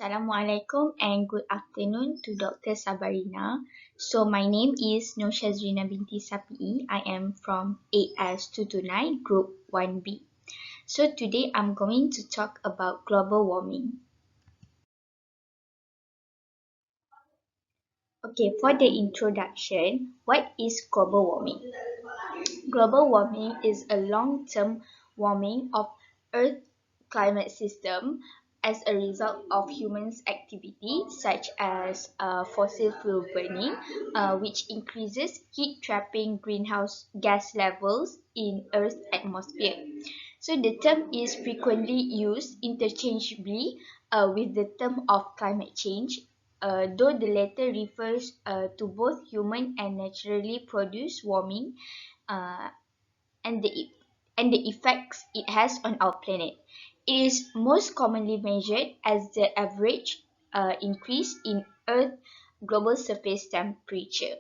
Assalamualaikum and good afternoon to Dr. Sabarina. So my name is Nur Shazrina binti Sapii. I am from AS229 Group 1B. So today I'm going to talk about global warming. Okay, for the introduction, what is global warming? Global warming is a long-term warming of Earth climate system as a result of humans' activity such as fossil fuel burning, which increases heat trapping greenhouse gas levels in Earth's atmosphere. So the term is frequently used interchangeably with the term of climate change, though the latter refers to both human and naturally produced warming uh, and the effects it has on our planet. It is most commonly measured as the average increase in Earth global surface temperature.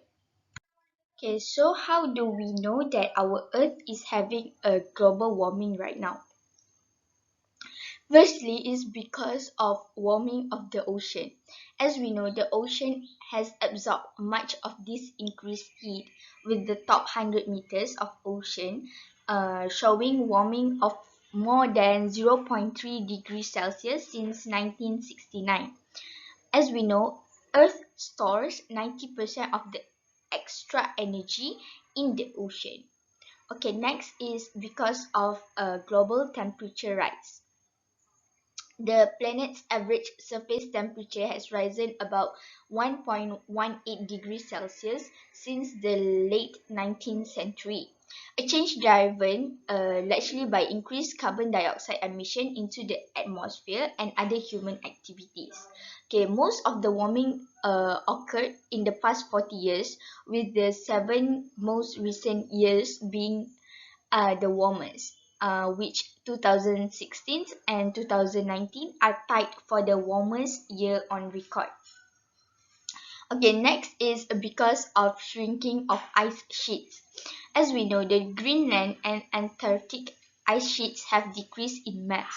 Okay, so how do we know that our Earth is having a global warming right now? Firstly, is because of warming of the ocean. As we know, the ocean has absorbed much of this increased heat with the top 100 meters of ocean showing warming of more than 0.3 degrees Celsius since 1969. As we know, Earth stores 90% of the extra energy in the ocean. Okay, next is because of global temperature rise. The planet's average surface temperature has risen about 1.18 degrees Celsius since the late 19th century. A change driven largely by increased carbon dioxide emission into the atmosphere and other human activities. Okay, most of the warming occurred in the past 40 years, with the 7 most recent years being the warmest, which 2016 and 2019 are tied for the warmest year on record. Okay, next is because of shrinking of ice sheets. As we know, the Greenland and Antarctic ice sheets have decreased in mass.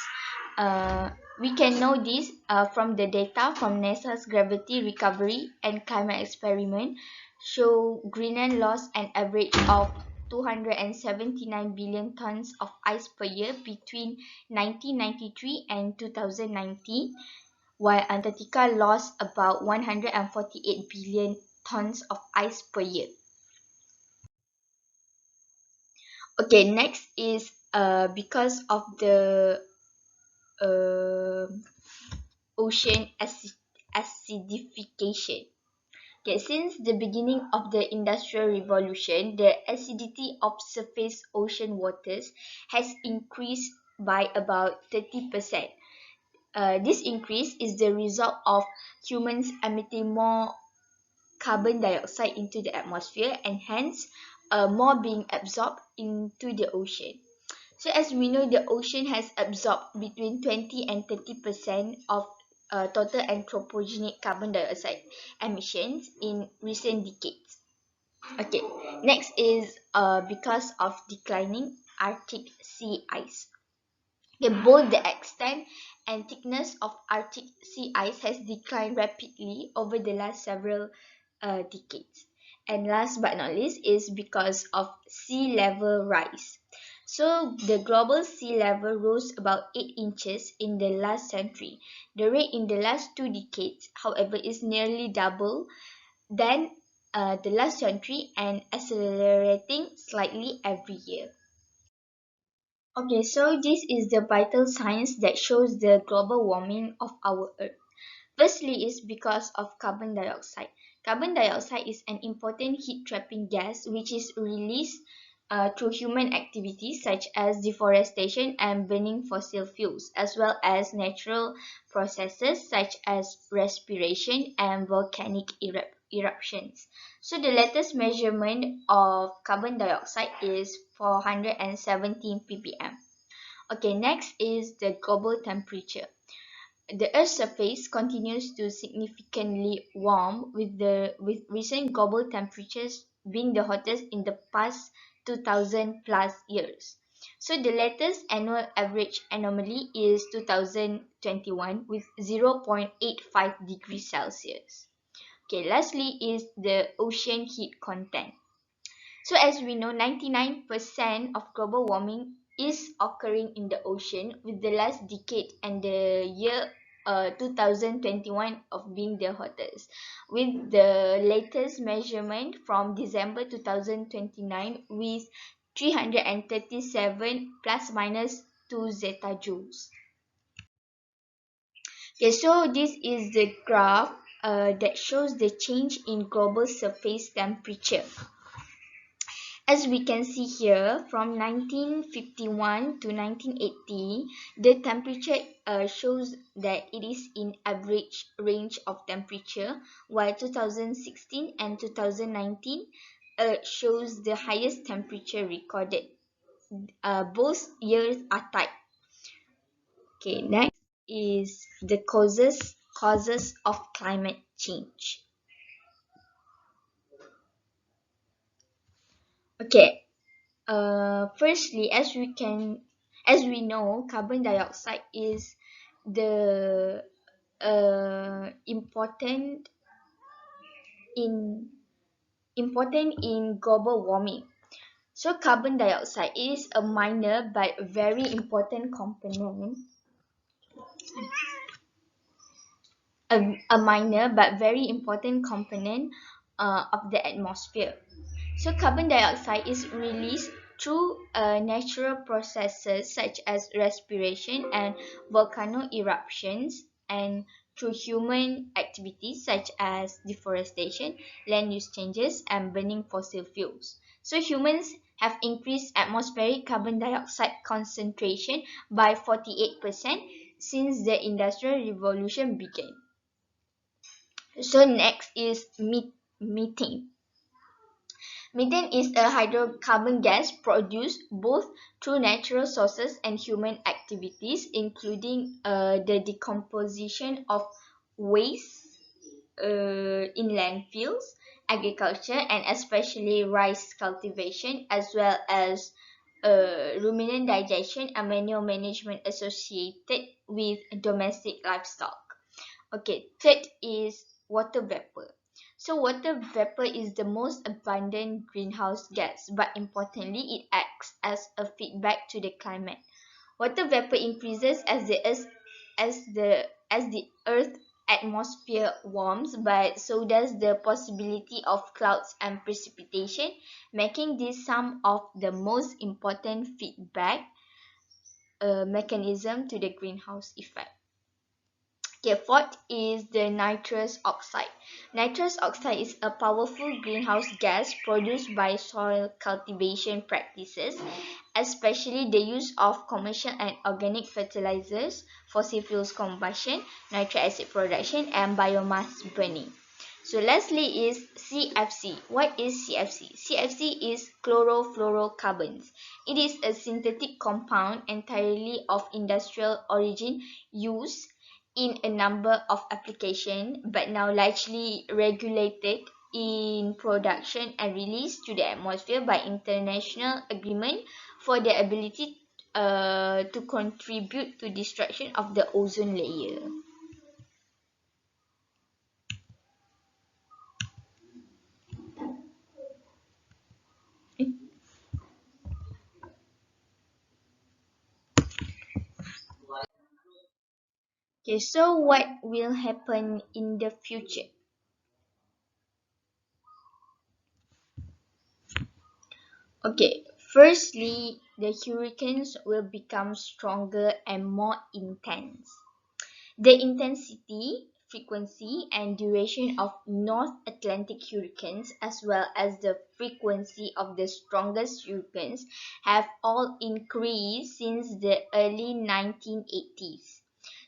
We can know this from the data from NASA's Gravity Recovery and Climate Experiment show Greenland lost an average of 279 billion tons of ice per year between 1993 and 2019, while Antarctica lost about 148 billion tons of ice per year. Okay, next is because of the uh, ocean acidification. Okay, since the beginning of the Industrial Revolution, the acidity of surface ocean waters has increased by about 30%. This increase is the result of humans emitting more carbon dioxide into the atmosphere and hence more being absorbed into the ocean. So as we know, the ocean has absorbed between 20 and 30% of total anthropogenic carbon dioxide emissions in recent decades. Okay, next is because of declining Arctic sea ice. Both the extent and thickness of Arctic sea ice has declined rapidly over the last several decades. And last but not least is because of sea level rise. So the global sea level rose about 8 inches in the last century. The rate in the last 2 decades, however, is nearly double than the last century and accelerating slightly every year. Okay, so this is the vital science that shows the global warming of our Earth. Firstly, is because of carbon dioxide. Carbon dioxide is an important heat trapping gas which is released through human activities such as deforestation and burning fossil fuels, as well as natural processes such as respiration and volcanic eruptions. So the latest measurement of carbon dioxide is 417 ppm. Okay, next is the global temperature. The Earth's surface continues to significantly warm with recent global temperatures being the hottest in the past 2000 plus years. So the latest annual average anomaly is 2021 with 0.85 degrees Celsius. Okay, lastly is the ocean heat content. So as we know, 99% of global warming is occurring in the ocean, with the last decade and the year 2021 of being the hottest, with the latest measurement from December 2029 with 337 plus minus 2 zeta joules. Okay, so this is the graph that shows the change in global surface temperature. As we can see here, from 1951 to 1980, the temperature shows that it is in average range of temperature, while 2016 and 2019 shows the highest temperature recorded. Both years are tight. Okay, next is the causes of climate change. Okay, firstly, as we know, carbon dioxide is the in important in global warming. So carbon dioxide is a minor but very important component, a minor but very important component of the atmosphere. So carbon dioxide is released through natural processes such as respiration and volcano eruptions, and through human activities such as deforestation, land use changes, and burning fossil fuels. So humans have increased atmospheric carbon dioxide concentration by 48% since the Industrial Revolution began. So next is methane. Methane is a hydrocarbon gas produced both through natural sources and human activities, including the decomposition of waste in landfills, agriculture, and especially rice cultivation, as well as ruminant digestion and manure management associated with domestic livestock. Okay, third is water vapor. So water vapor is the most abundant greenhouse gas, but importantly, it acts as a feedback to the climate. Water vapor increases as the Earth atmosphere warms, but so does the possibility of clouds and precipitation, making this some of the most important feedback mechanism to the greenhouse effect. Okay, fourth is the nitrous oxide. Nitrous oxide is a powerful greenhouse gas produced by soil cultivation practices, especially the use of commercial and organic fertilizers, fossil fuels combustion, nitric acid production, and biomass burning. So lastly is CFC. What is CFC? CFC is chlorofluorocarbons. It is a synthetic compound entirely of industrial origin used in a number of applications, but now largely regulated in production and released to the atmosphere by international agreement for their ability to contribute to destruction of the ozone layer. Okay, so what will happen in the future? Okay, firstly, the hurricanes will become stronger and more intense. The intensity, frequency, and duration of North Atlantic hurricanes, as well as the frequency of the strongest hurricanes, have all increased since the early 1980s.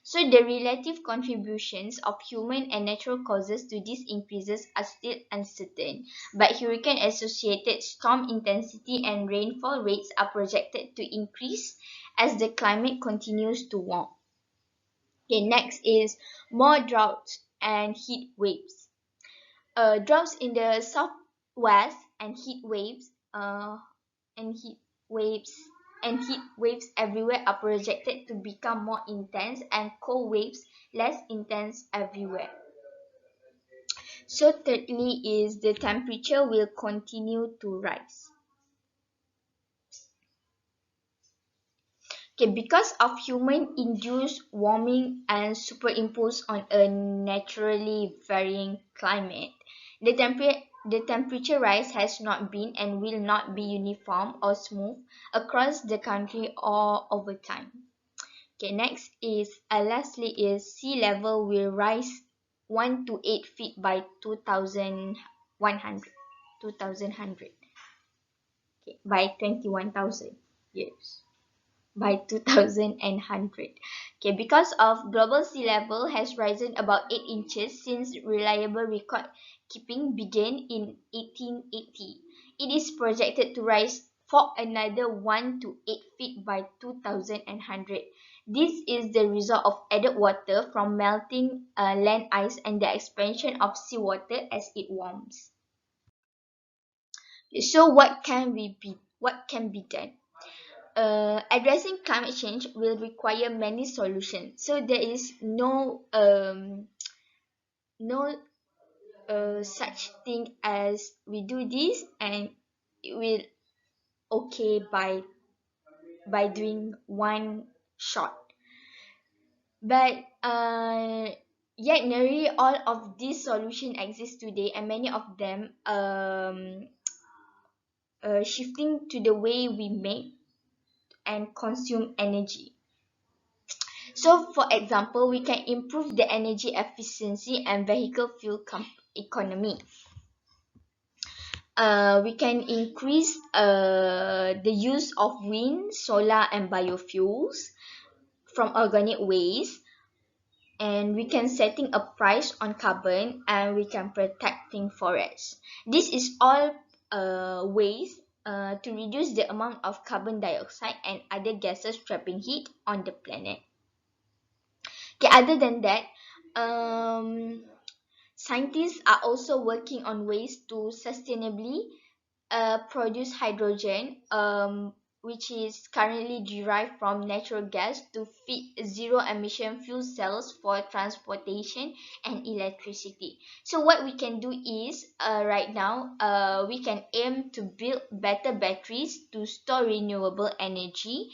So the relative contributions of human and natural causes to these increases are still uncertain, but hurricane-associated storm intensity and rainfall rates are projected to increase as the climate continues to warm. Okay, next is more droughts and heat waves. Droughts in the southwest and heat waves and heat waves and heat waves everywhere are projected to become more intense and cold waves less intense everywhere. So thirdly is the temperature will continue to rise. Okay, because of human-induced warming and superimposed on a naturally varying climate, the temperature rise has not been and will not be uniform or smooth across the country or over time. Okay, next is lastly is sea level will rise 1 to 8 feet by 2100 2100 okay, by 21,000 years by 2100. Okay, because of global sea level has risen about 8 inches since reliable record keeping began in 1880. It is projected to rise for another 1 to 8 feet by 2100. This is the result of added water from melting land ice and the expansion of seawater as it warms. So what can be done? Addressing climate change will require many solutions. So there is no such thing as we do this and it will okay by doing one shot. But yet nearly all of these solutions exist today, and many of them shifting to the way we make and consume energy. So, for example, we can improve the energy efficiency and vehicle fuel economy. We can increase the use of wind, solar, and biofuels from organic waste, and we can setting a price on carbon, and we can protecting forests. This is all ways to reduce the amount of carbon dioxide and other gases trapping heat on the planet. Okay, other than that, um, scientists are also working on ways to sustainably produce hydrogen, which is currently derived from natural gas to feed zero emission fuel cells for transportation and electricity. So what we can do is right now we can aim to build better batteries to store renewable energy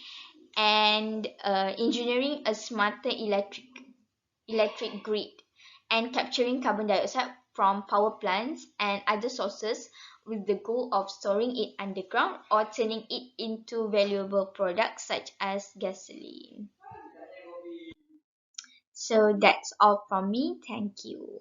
and engineering a smarter electric grid and capturing carbon dioxide from power plants and other sources with the goal of storing it underground or turning it into valuable products such as gasoline. So that's all from me. Thank you.